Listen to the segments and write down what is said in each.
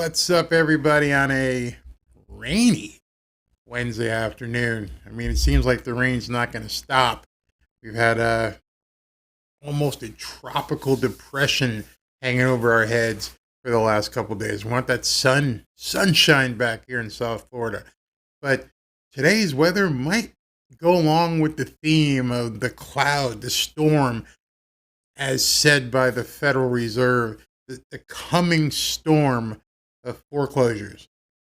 What's up, everybody, on a rainy Wednesday afternoon? I mean, it seems like the rain's not going to stop. We've had almost a tropical depression hanging over our heads for the last couple of days. We want that sunshine back here in South Florida. But today's weather might go along with the theme of the cloud, the storm, as said by the Federal Reserve, the coming storm of foreclosures.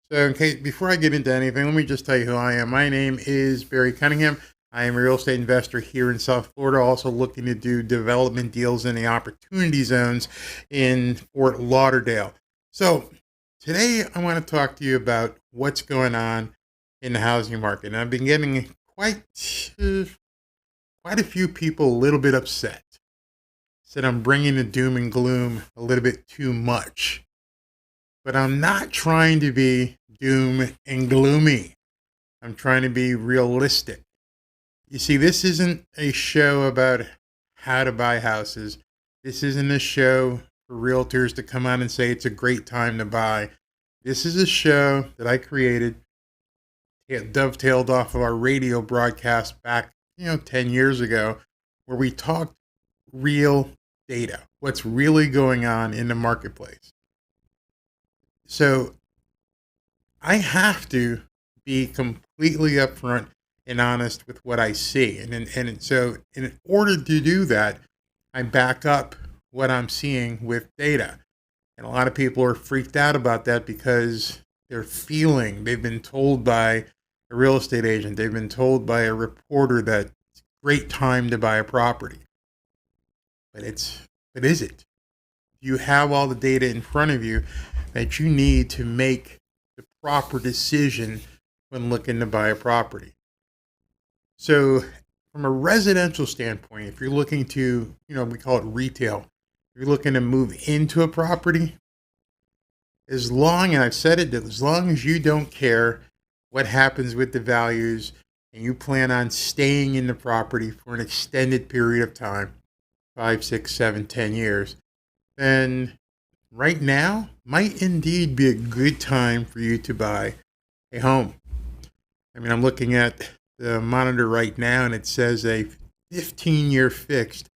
So, before I get into anything, let me just tell you who I am. My name is Barry Cunningham. I am a real estate investor here in South Florida, also looking to do development deals in the opportunity zones in Fort Lauderdale. So, today I want to talk to you about what's going on in the housing market. And I've been getting quite a few people a little bit upset. Said I'm bringing the doom and gloom a little bit too much. But I'm not trying to be doom and gloomy. I'm trying to be realistic. You see, this isn't a show about how to buy houses. This isn't a show for realtors to come out and say it's a great time to buy. This is a show that I created. It dovetailed off of our radio broadcast back, 10 years ago, where we talked real data, what's really going on in the marketplace. So I have to be completely upfront and honest with what I see. And so in order to do that, I back up what I'm seeing with data. And a lot of people are freaked out about that because they've been told by a real estate agent, they've been told by a reporter that it's a great time to buy a property. But is it? You have all the data in front of you that you need to make the proper decision when looking to buy a property. So from a residential standpoint, if you're looking to, we call it retail, if you're looking to move into a property, as long as you don't care what happens with the values and you plan on staying in the property for an extended period of time, 5, 6, 7, 10 years, then right now might indeed be a good time for you to buy a home. I mean, I'm looking at the monitor right now and it says a 15-year fixed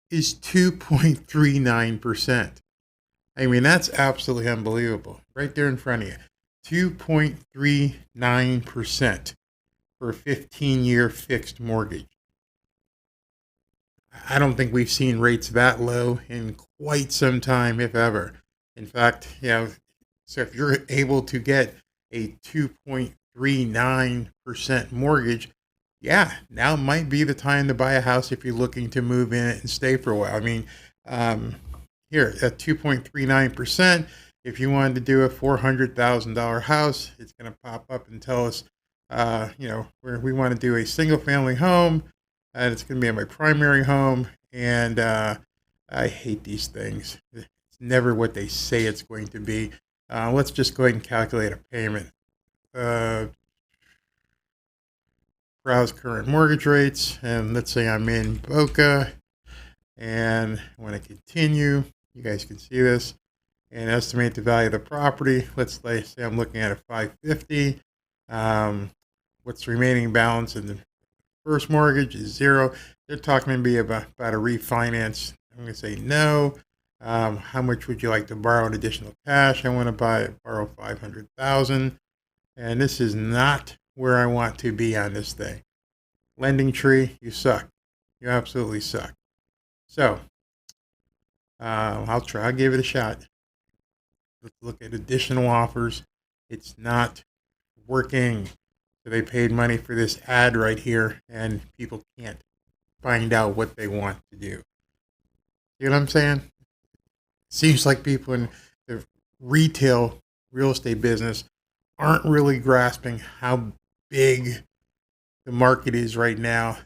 is 2.39%. I mean, that's absolutely unbelievable. Right there in front of you. 2.39% for a 15-year fixed mortgage. I don't think we've seen rates that low in quite some time, if ever. In fact, so if you're able to get a 2.39% mortgage, now might be the time to buy a house if you're looking to move in it and stay for a while. I mean, here at 2.39%, if you wanted to do a $400,000 house, it's going to pop up and tell us, where we want to do a single family home. And it's going to be my primary home. And I hate these things. It's never what they say it's going to be. Let's just go ahead and calculate a payment. Browse current mortgage rates. And let's say I'm in Boca. And I want to continue. You guys can see this. And estimate the value of the property. Let's say I'm looking at a $550. What's the remaining balance in the first mortgage is $0. They're talking to me about a refinance. I'm going to say no. How much would you like to borrow in additional cash? I want to borrow $500,000. And this is not where I want to be on this thing. Lending Tree, you suck. You absolutely suck. So I'll give it a shot. Let's look at additional offers. It's not working. So they paid money for this ad right here, and people can't find out what they want to do. You know what I'm saying? Seems like people in the retail real estate business aren't really grasping how big the market is right now.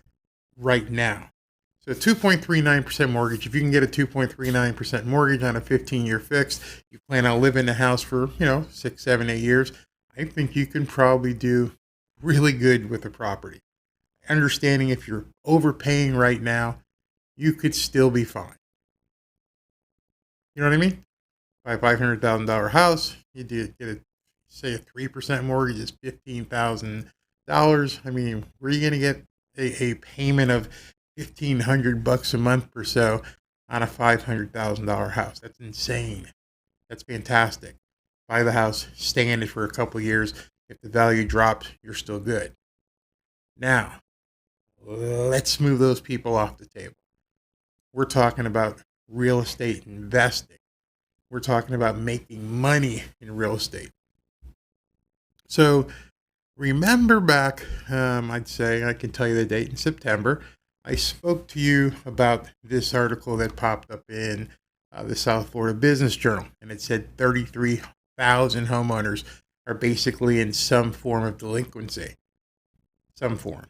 So 2.39% mortgage, if you can get a 2.39% mortgage on a 15-year fixed, you plan on living in the house for, 6, 7, 8 years, I think you can probably do really good with the property. Understanding if you're overpaying right now, you could still be fine. You know what I mean? Buy a $500,000 house, you get say a 3% mortgage is $15,000. I mean, where are you going to get a payment of $1,500 a month or so on a $500,000 house? That's insane. That's fantastic. Buy the house, stay in it for a couple of years. If the value drops, you're still good. Now, let's move those people off the table. We're talking about real estate investing. We're talking about making money in real estate. So remember back, I'd say, I can tell you the date, in September, I spoke to you about this article that popped up in the South Florida Business Journal, and it said 33,000 homeowners are basically in some form of delinquency, some form.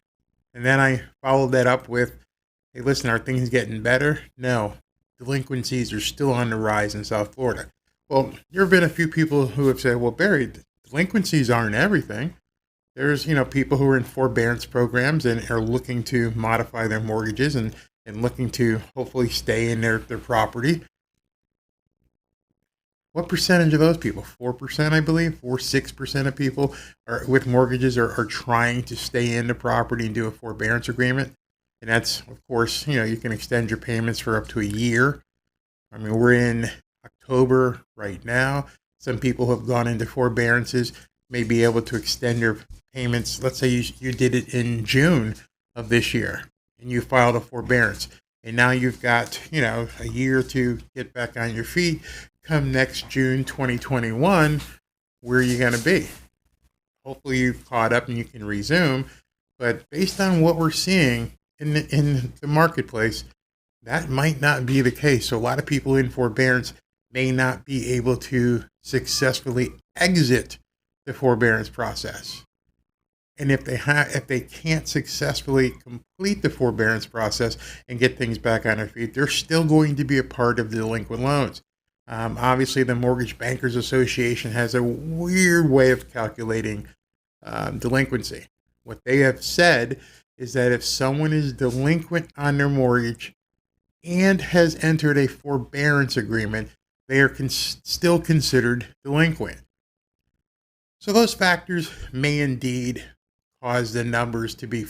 And then I followed that up with, hey, listen, are things getting better? No, delinquencies are still on the rise in South Florida. Well, there have been a few people who have said, well, Barry, delinquencies aren't everything. There's, people who are in forbearance programs and are looking to modify their mortgages and looking to hopefully stay in their property. What percentage of those people? 4%, I believe. 6% of people are with mortgages are trying to stay in the property and do a forbearance agreement. And that's, of course, you can extend your payments for up to a year. I mean, we're in October right now. Some people who have gone into forbearances may be able to extend their payments. Let's say you did it in June of this year and you filed a forbearance. And now you've got, a year to get back on your feet. Come next June 2021, where are you going to be? Hopefully you've caught up and you can resume. But based on what we're seeing in the marketplace, that might not be the case. So a lot of people in forbearance may not be able to successfully exit the forbearance process. And if they can't successfully complete the forbearance process and get things back on their feet, they're still going to be a part of the delinquent loans. Obviously, the Mortgage Bankers Association has a weird way of calculating delinquency. What they have said is that if someone is delinquent on their mortgage and has entered a forbearance agreement, they are still considered delinquent. So those factors may indeed cause the numbers to be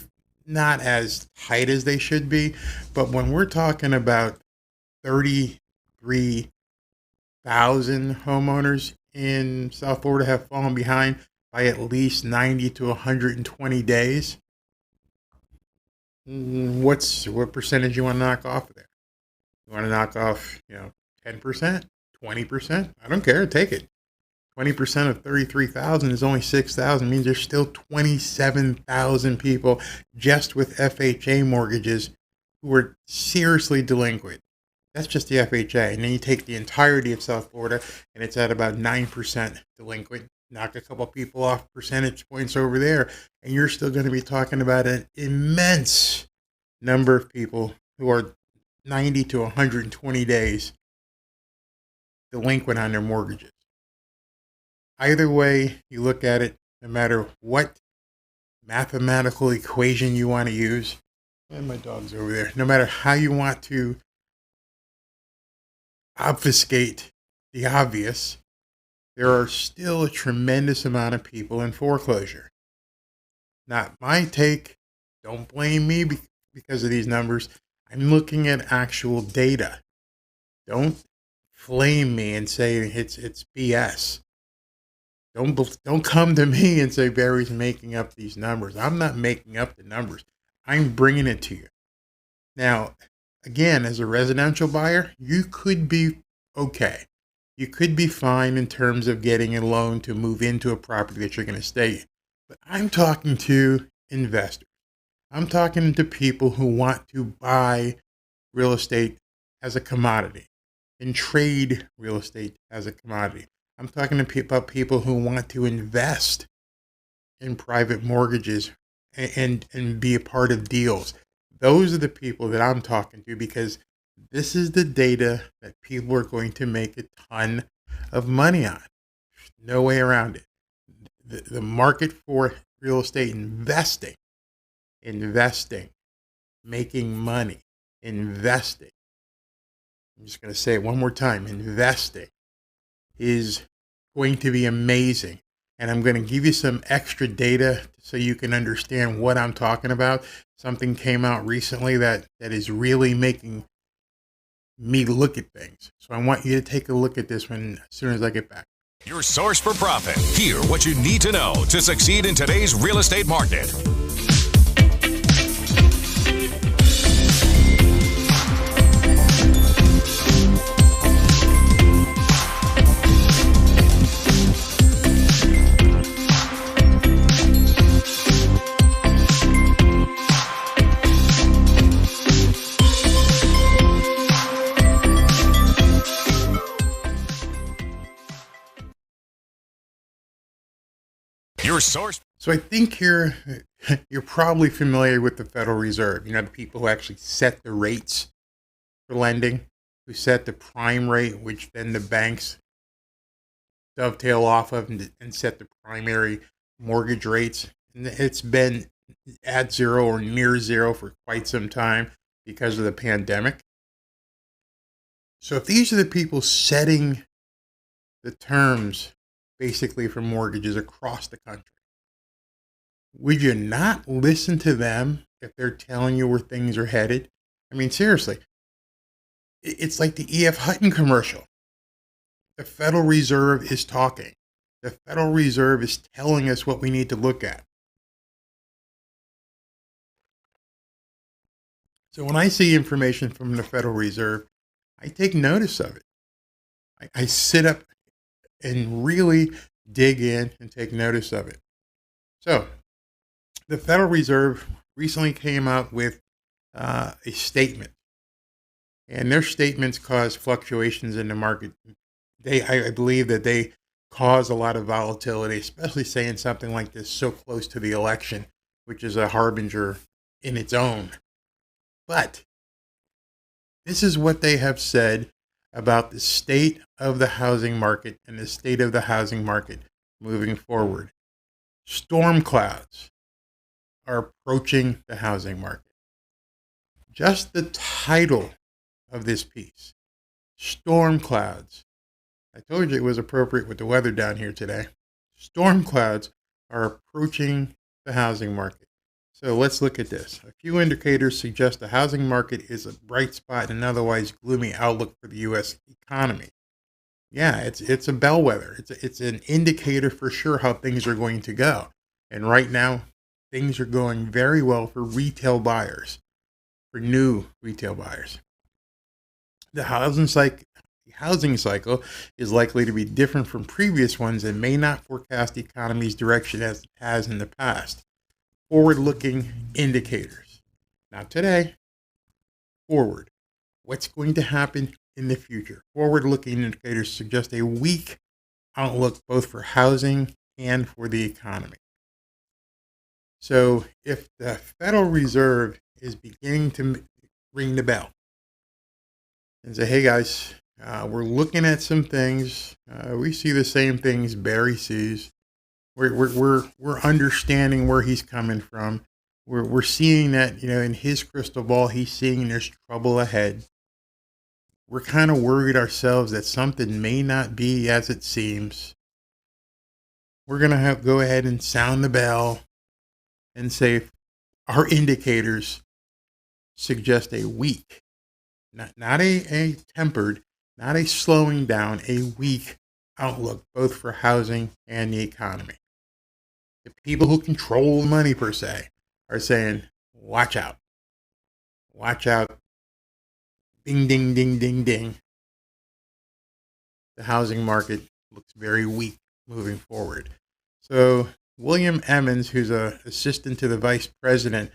not as tight as they should be. But when we're talking about 33,000 homeowners in South Florida have fallen behind by at least 90 to 120 days, what percentage you want to knock off of there? You want to knock off, 10%, 20%? I don't care. Take it. 20% of 33,000 is only 6,000. Means there's still 27,000 people just with FHA mortgages who are seriously delinquent. That's just the FHA. And then you take the entirety of South Florida, and it's at about 9% delinquent. Knock a couple people off percentage points over there, and you're still going to be talking about an immense number of people who are 90 to 120 days delinquent on their mortgages. Either way you look at it, no matter what mathematical equation you want to use, and my dog's over there, no matter how you want to obfuscate the obvious, there are still a tremendous amount of people in foreclosure. Not my take. Don't blame me because of these numbers. I'm looking at actual data. Don't flame me and say it's BS. Don't come to me and say Barry's making up these numbers. I'm not making up the numbers. I'm bringing it to you. Now, again, as a residential buyer, you could be okay. You could be fine in terms of getting a loan to move into a property that you're going to stay in. But I'm talking to investors. I'm talking to people who want to buy real estate as a commodity and trade real estate as a commodity. I'm talking about people who want to invest in private mortgages and be a part of deals. Those are the people that I'm talking to because this is the data that people are going to make a ton of money on. No way around it. The market for real estate investing, making money, investing. I'm just going to say it one more time, investing is going to be amazing. And I'm going to give you some extra data so you can understand what I'm talking about. Something came out recently that is really making me look at things. So I want you to take a look at this one as soon as I get back. Your source for profit. Hear what you need to know to succeed in today's real estate market. Your source. So I think you're probably familiar with the Federal Reserve. You know, the people who actually set the rates for lending, who set the prime rate, which then the banks dovetail off of and set the primary mortgage rates. And it's been at zero or near zero for quite some time because of the pandemic. So if these are the people setting the terms basically for mortgages across the country, would you not listen to them if they're telling you where things are headed? I mean, seriously, it's like the E.F. Hutton commercial. The Federal Reserve is talking. The Federal Reserve is telling us what we need to look at. So when I see information from the Federal Reserve, I take notice of it. I sit up and really dig in and take notice of it. So the Federal Reserve recently came out with a statement, and their statements cause fluctuations in the market. I believe that they cause a lot of volatility, especially saying something like this so close to the election, which is a harbinger in its own. But this is what they have said about the state of the housing market and the state of the housing market moving forward. Storm clouds are approaching the housing market. Just the title of this piece, storm clouds. I told you it was appropriate with the weather down here today. Storm clouds are approaching the housing market. So let's look at this. A few indicators suggest the housing market is a bright spot in an otherwise gloomy outlook for the U.S. economy. Yeah, it's a bellwether. It's an indicator for sure how things are going to go. And right now, things are going very well for retail buyers, for new retail buyers. The housing cycle is likely to be different from previous ones and may not forecast the economy's direction as it has in the past. Forward-looking indicators. Not today. Forward. What's going to happen in the future? Forward-looking indicators suggest a weak outlook both for housing and for the economy. So if the Federal Reserve is beginning to ring the bell and say, hey guys, we're looking at some things. We see the same things Barry sees. We're understanding where he's coming from. We're seeing that, in his crystal ball, he's seeing there's trouble ahead. We're kind of worried ourselves that something may not be as it seems. We're going to go ahead and sound the bell and say our indicators suggest a weak, not a tempered, not a slowing down, a weak outlook, both for housing and the economy. The people who control money, per se, are saying, watch out. Watch out. Ding, ding, ding, ding, ding. The housing market looks very weak moving forward. So William Emmons, who's an assistant to the vice president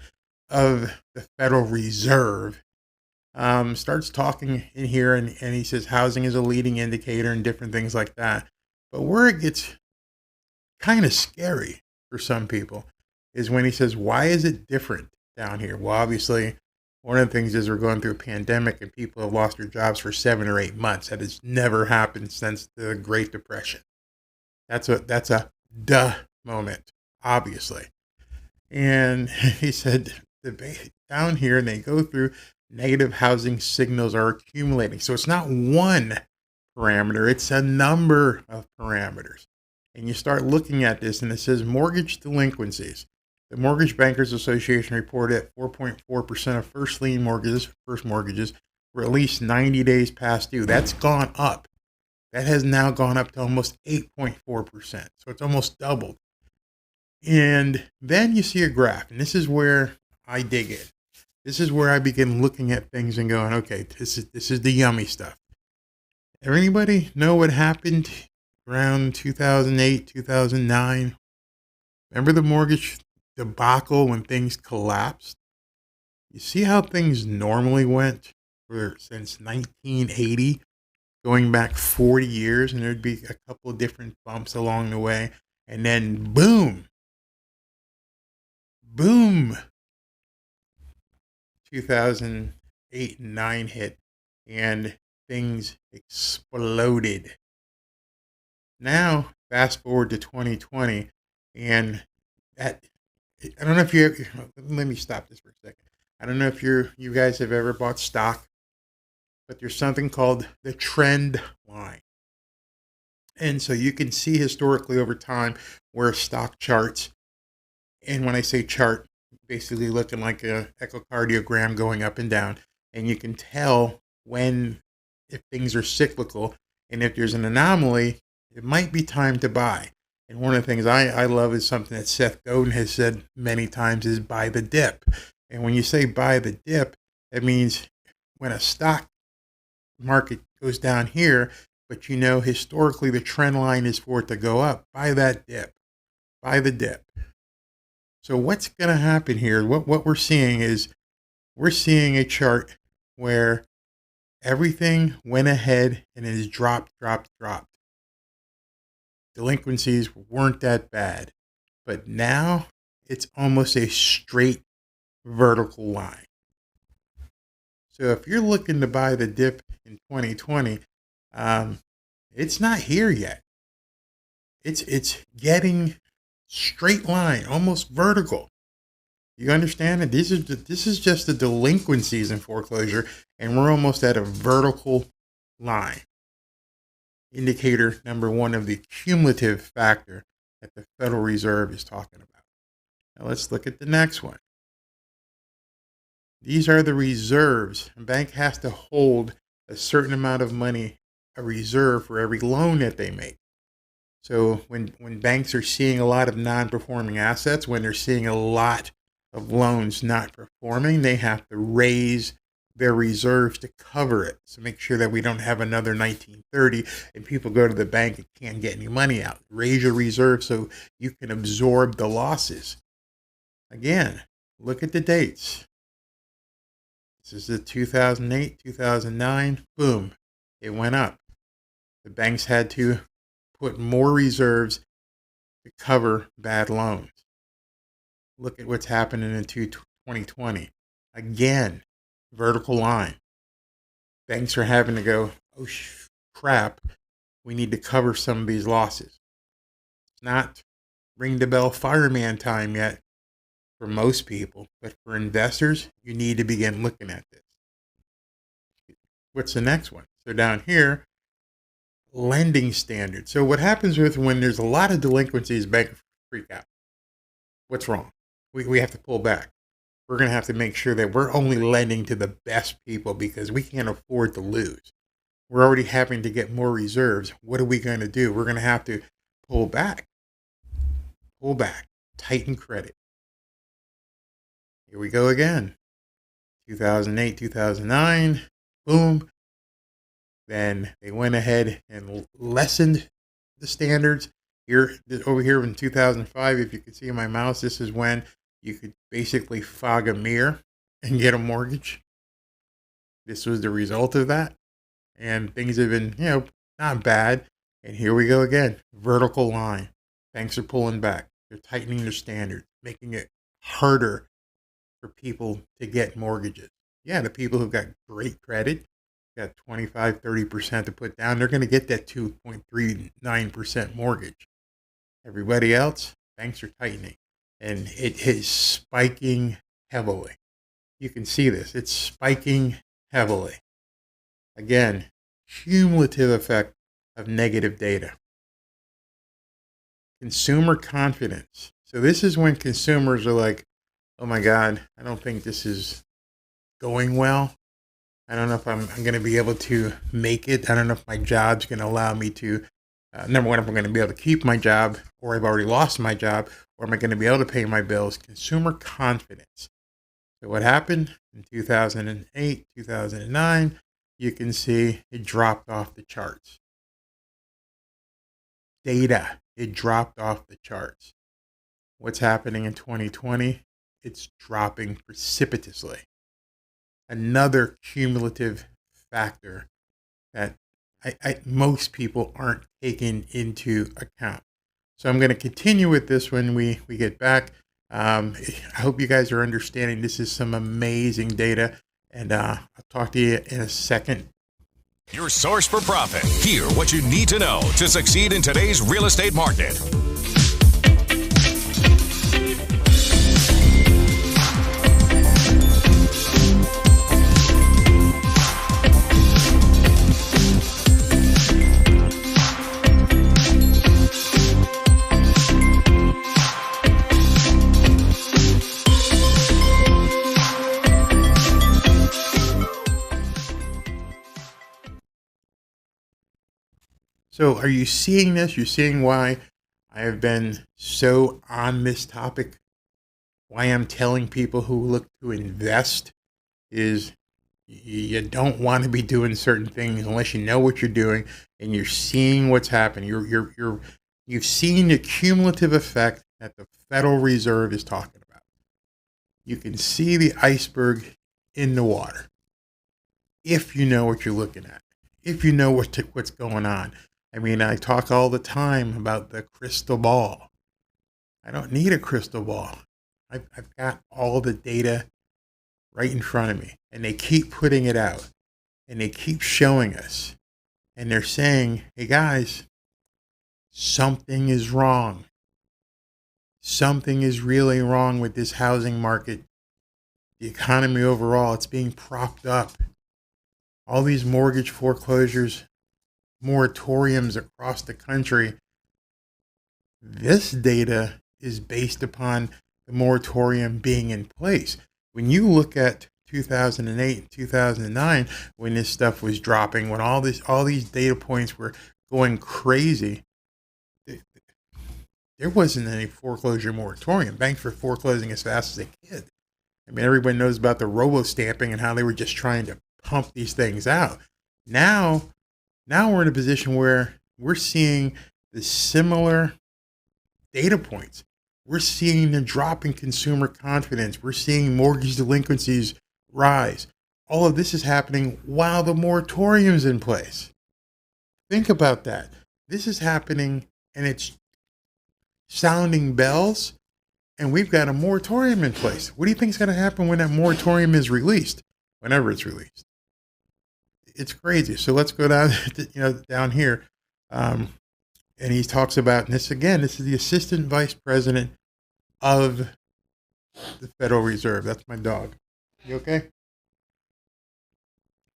of the Federal Reserve, starts talking in here, and he says housing is a leading indicator and different things like that. But where it gets kind of scary for some people is when he says, why is it different down here? Well, obviously, one of the things is we're going through a pandemic and people have lost their jobs for 7 or 8 months. That has never happened since the Great Depression. That's a duh moment, obviously. And he said, down here, and they go through negative housing signals are accumulating. So it's not one parameter. It's a number of parameters. And you start looking at this, and it says mortgage delinquencies. The Mortgage Bankers Association reported that 4.4% of first mortgages, were at least 90 days past due. That's gone up. That has now gone up to almost 8.4%. So it's almost doubled. And then you see a graph, and this is where I dig in. This is where I begin looking at things and going, okay, this is the yummy stuff. Anybody know what happened around 2008, 2009? Remember the mortgage debacle when things collapsed? You see how things normally went since 1980, going back 40 years, and there'd be a couple of different bumps along the way, and then boom, 2008 and 9 hit, and things exploded. Now, fast forward to 2020, and I don't know if let me stop this for a second. I don't know if you guys have ever bought stock, but there's something called the trend line. And so you can see historically over time where stock charts, and when I say chart, basically looking like a echocardiogram going up and down, and you can tell if things are cyclical, and if there's an anomaly, it might be time to buy. And one of the things I love is something that Seth Godin has said many times is buy the dip. And when you say buy the dip, that means when a stock market goes down here, but historically the trend line is for it to go up, buy that dip. Buy the dip. So what's going to happen here? What we're seeing is we're seeing a chart where everything went ahead and it is dropped. Delinquencies weren't that bad, but now it's almost a straight vertical line. So if you're looking to buy the dip in 2020, it's not here yet. It's getting straight line, almost vertical. You understand that this is just the delinquencies in foreclosure, and we're almost at a vertical line. Indicator number one of the cumulative factor that the Federal Reserve is talking about. Now let's look at the next one. These are the reserves. A bank has to hold a certain amount of money, a reserve for every loan that they make. So when banks are seeing a lot of non-performing assets, when they're seeing a lot of loans not performing, they have to raise their reserves to cover it. So make sure that we don't have another 1930 and people go to the bank and can't get any money out. Raise your reserve so you can absorb the losses. Again, look at the dates. This is the 2008, 2009, boom, it went up. The banks had to put more reserves to cover bad loans. Look at what's happening in 2020. Again, vertical line. Banks are having to go, oh crap, we need to cover some of these losses. It's not ring the bell fireman time yet for most people, but for investors, you need to begin looking at this. What's the next one? So down here, lending standards. So what happens when there's a lot of delinquencies, banks freak out. What's wrong? We have to pull back. We're going to have to make sure that we're only lending to the best people because we can't afford to lose. We're already having to get more reserves. What are we going to do? We're going to have to pull back, tighten credit. Here we go again. 2008, 2009, boom. Then they went ahead and lessened the standards. Over here in 2005, if you can see my mouse, this is when you could basically fog a mirror and get a mortgage. This was the result of that. And things have been, not bad. And here we go again. Vertical line. Banks are pulling back. They're tightening their standards, making it harder for people to get mortgages. Yeah, the people who've got great credit, got 25, 30% to put down, they're going to get that 2.39% mortgage. Everybody else, banks are tightening. And it is spiking heavily. You can see this. It's spiking heavily. Again, cumulative effect of negative data. Consumer confidence. So this is when consumers are like, oh my God, I don't think this is going well. I don't know if I'm going to be able to make it. I don't know if my job's going to allow me to, number one, if I'm going to be able to keep my job, or I've already lost my job, or am I going to be able to pay my bills? Consumer confidence. So what happened in 2008, 2009, you can see it dropped off the charts. Data, it dropped off the charts. What's happening in 2020? It's dropping precipitously. Another cumulative factor that most people aren't taking into account. So I'm going to continue with this when we get back. I hope you guys are understanding this is some amazing data, and I'll talk to you in a second. Your source for profit. Hear what you need to know to succeed in today's real estate market. So are you seeing this? You're seeing why I have been so on this topic? Why I'm telling people who look to invest is you don't want to be doing certain things unless you know what you're doing and you're seeing what's happening. You've seen the cumulative effect that the Federal Reserve is talking about. You can see the iceberg in the water if you know what you're looking at, if you know what's going on. I mean, I talk all the time about the crystal ball. I don't need a crystal ball. I've got all the data right in front of me, and they keep putting it out, and they keep showing us, and they're saying, hey guys, something is wrong. Something is really wrong with this housing market. The economy overall, it's being propped up. All these mortgage foreclosures, moratoriums across the country. This data is based upon the moratorium being in place. When you look at 2008 and 2009, when this stuff was dropping, when all these data points were going crazy, there wasn't any foreclosure moratorium. Banks were foreclosing as fast as they could. I mean, everybody knows about the robo-stamping and how they were just trying to pump these things out. Now we're in a position where we're seeing the similar data points. We're seeing the drop in consumer confidence. We're seeing mortgage delinquencies rise. All of this is happening while the moratorium's in place. Think about that. This is happening and it's sounding bells, and we've got a moratorium in place. What do you think is going to happen when that moratorium is released? Whenever it's released. It's crazy. So let's go down, down here. And he talks about, and this is the assistant vice president of the Federal Reserve. That's my dog. You okay?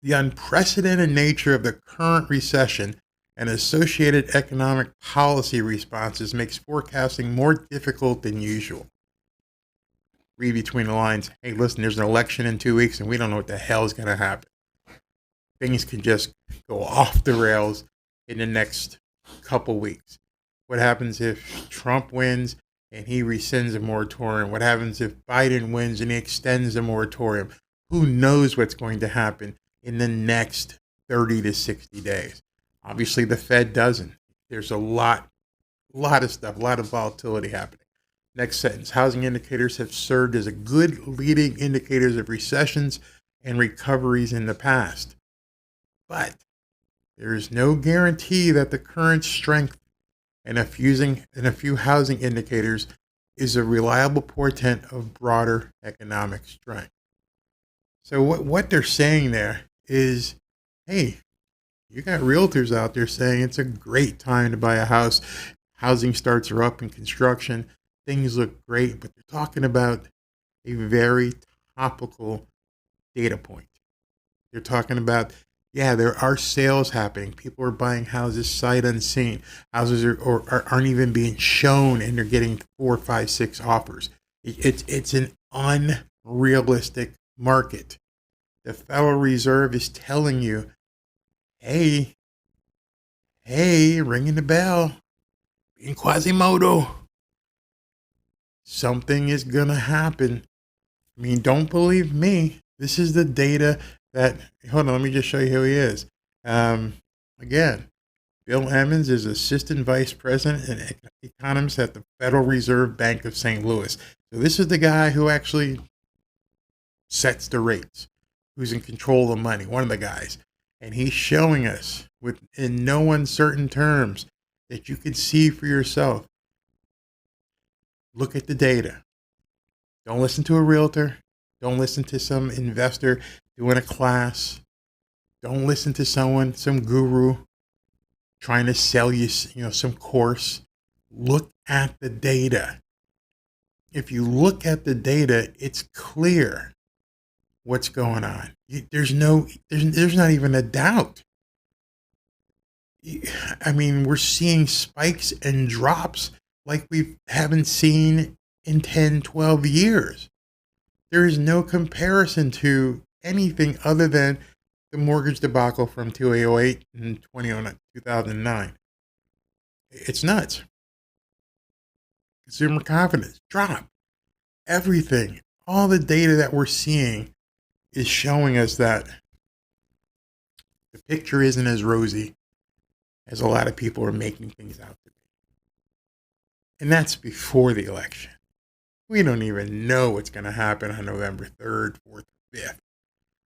The unprecedented nature of the current recession and associated economic policy responses makes forecasting more difficult than usual. Read between the lines. Hey, listen, there's an election in 2 weeks and we don't know what the hell is going to happen. Things can just go off the rails in the next couple weeks. What happens if Trump wins and he rescinds a moratorium? What happens if Biden wins and he extends a moratorium? Who knows what's going to happen in the next 30 to 60 days? Obviously, the Fed doesn't. There's a lot of stuff, a lot of volatility happening. Next sentence. Housing indicators have served as a good leading indicators of recessions and recoveries in the past. But there is no guarantee that the current strength in a few housing indicators is a reliable portent of broader economic strength. So what they're saying there is, hey, you got realtors out there saying it's a great time to buy a house. Housing starts are up in construction. Things look great, but they're talking about a very topical data point. They're talking about Yeah, there are sales happening. People are buying houses sight unseen. Houses aren't even being shown, and they're getting 4, 5, 6 offers. It's an unrealistic market. The Federal Reserve is telling you, hey, ringing the bell, being Quasimodo. Something is gonna happen. I mean, don't believe me. This is the data that. Hold on, let me just show you who he is. Again, Bill Emmons is Assistant Vice President and Economist at the Federal Reserve Bank of St. Louis. So this is the guy who actually sets the rates, who's in control of the money, one of the guys. And he's showing us in no uncertain terms that you can see for yourself. Look at the data. Don't listen to a realtor. Don't listen to some investor doing a class. Don't listen to some guru trying to sell you, some course. Look at the data. If you look at the data, it's clear what's going on. There's not even a doubt. I mean, we're seeing spikes and drops like we haven't seen in 10, 12 years. There is no comparison to anything other than the mortgage debacle from 2008 and 2009. It's nuts. Consumer confidence drop. Everything, all the data that we're seeing is showing us that the picture isn't as rosy as a lot of people are making things out to be. And that's before the election. We don't even know what's going to happen on November 3rd, 4th, or 5th.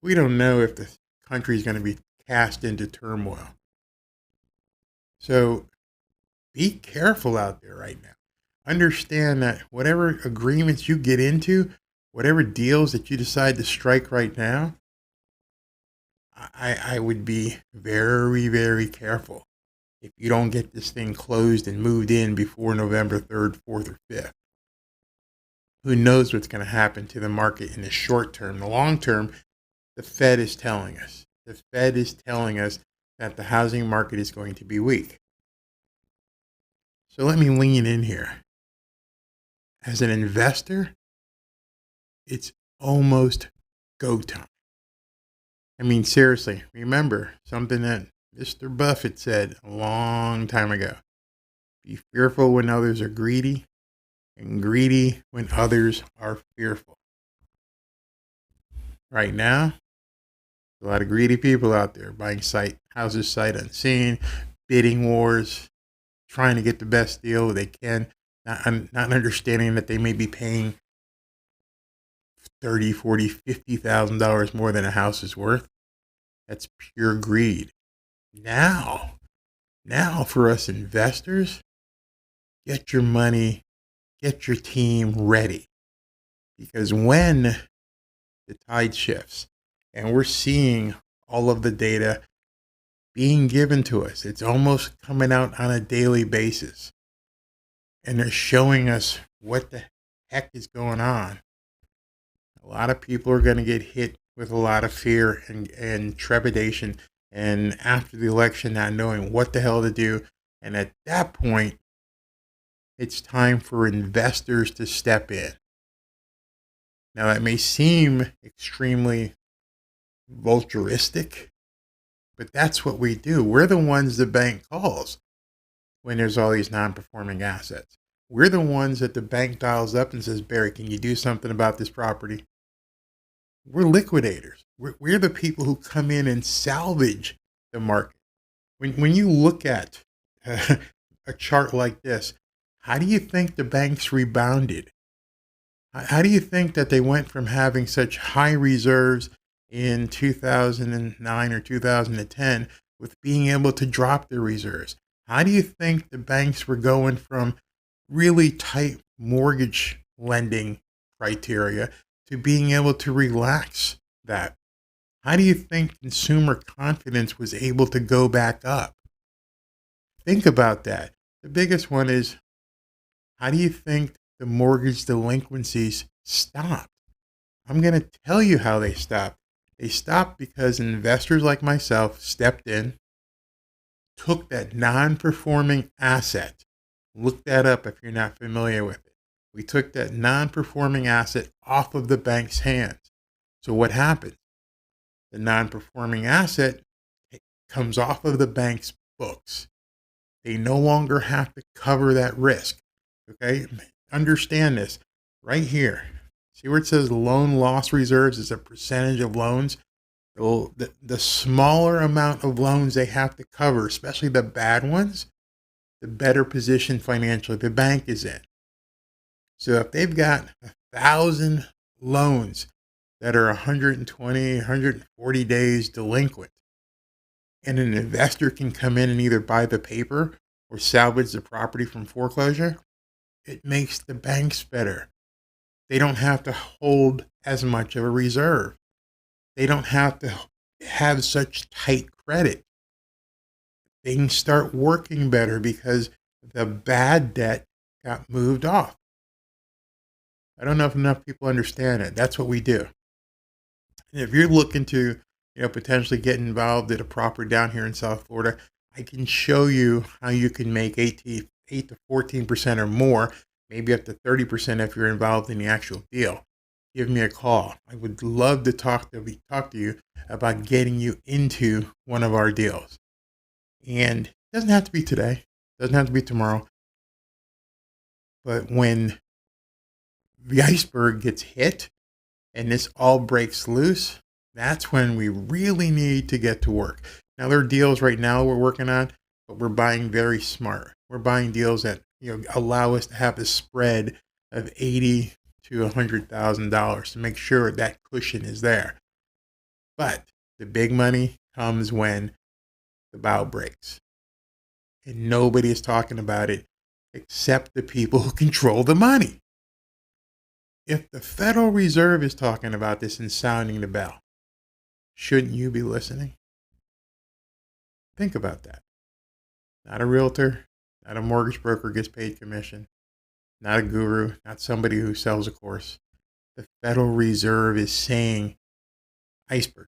We don't know if the country is going to be cast into turmoil. So be careful out there right now. Understand that whatever agreements you get into, whatever deals that you decide to strike right now, I would be very, very careful if you don't get this thing closed and moved in before November 3rd, 4th, or 5th. Who knows what's going to happen to the market in the short term? The long term, the Fed is telling us. The Fed is telling us that the housing market is going to be weak. So let me lean in here. As an investor, it's almost go time. I mean, seriously, remember something that Mr. Buffett said a long time ago. Be fearful when others are greedy, and greedy when others are fearful. Right now, a lot of greedy people out there buying houses sight unseen, bidding wars, trying to get the best deal they can, not understanding that they may be paying $30,000, $40,000, $50,000 more than a house is worth. That's pure greed. Now for us investors, get your money, get your team ready. Because when the tide shifts and we're seeing all of the data being given to us, it's almost coming out on a daily basis. And they're showing us what the heck is going on. A lot of people are going to get hit with a lot of fear and trepidation. And after the election, not knowing what the hell to do. And at that point, it's time for investors to step in. Now, that may seem extremely vulturistic, but that's what we do. We're the ones the bank calls when there's all these non-performing assets. We're the ones that the bank dials up and says, Barry, can you do something about this property? We're liquidators. We're the people who come in and salvage the market. When you look at a chart like this, how do you think the banks rebounded? How do you think that they went from having such high reserves in 2009 or 2010 with being able to drop their reserves? How do you think the banks were going from really tight mortgage lending criteria to being able to relax that? How do you think consumer confidence was able to go back up? Think about that. The biggest one is, how do you think the mortgage delinquencies stopped? I'm going to tell you how they stopped. They stopped because investors like myself stepped in, took that non-performing asset. Look that up if you're not familiar with it. We took that non-performing asset off of the bank's hands. So what happened? The non-performing asset comes off of the bank's books. They no longer have to cover that risk. Okay? Understand this right here. See where it says loan loss reserves is a percentage of loans? The smaller amount of loans they have to cover, especially the bad ones, the better position financially the bank is in. So if they've got 1,000 loans that are 120, 140 days delinquent, and an investor can come in and either buy the paper or salvage the property from foreclosure, it makes the banks better. They don't have to hold as much of a reserve. They don't have to have such tight credit. Things start working better because the bad debt got moved off. I don't know if enough people understand it. That's what we do. And if you're looking to, potentially get involved at a property down here in South Florida, I can show you how you can make 8 to 14% or more, maybe up to 30% if you're involved in the actual deal. Give me a call. I would love to talk to you about getting you into one of our deals. And it doesn't have to be today. It doesn't have to be tomorrow. But when the iceberg gets hit and this all breaks loose, that's when we really need to get to work. Now, there are deals right now we're working on, but we're buying very smart. We're buying deals that allow us to have a spread of $80,000 to $100,000 to make sure that cushion is there. But the big money comes when the bow breaks. And nobody is talking about it except the people who control the money. If the Federal Reserve is talking about this and sounding the bell, shouldn't you be listening? Think about that. Not a realtor, not a mortgage broker gets paid commission, not a guru, not somebody who sells a course. The Federal Reserve is saying, iceberg,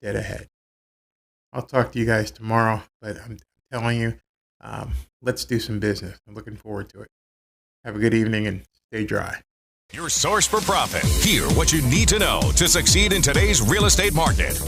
dead ahead. I'll talk to you guys tomorrow, but I'm telling you, let's do some business. I'm looking forward to it. Have a good evening and stay dry. Your source for profit. Hear what you need to know to succeed in today's real estate market.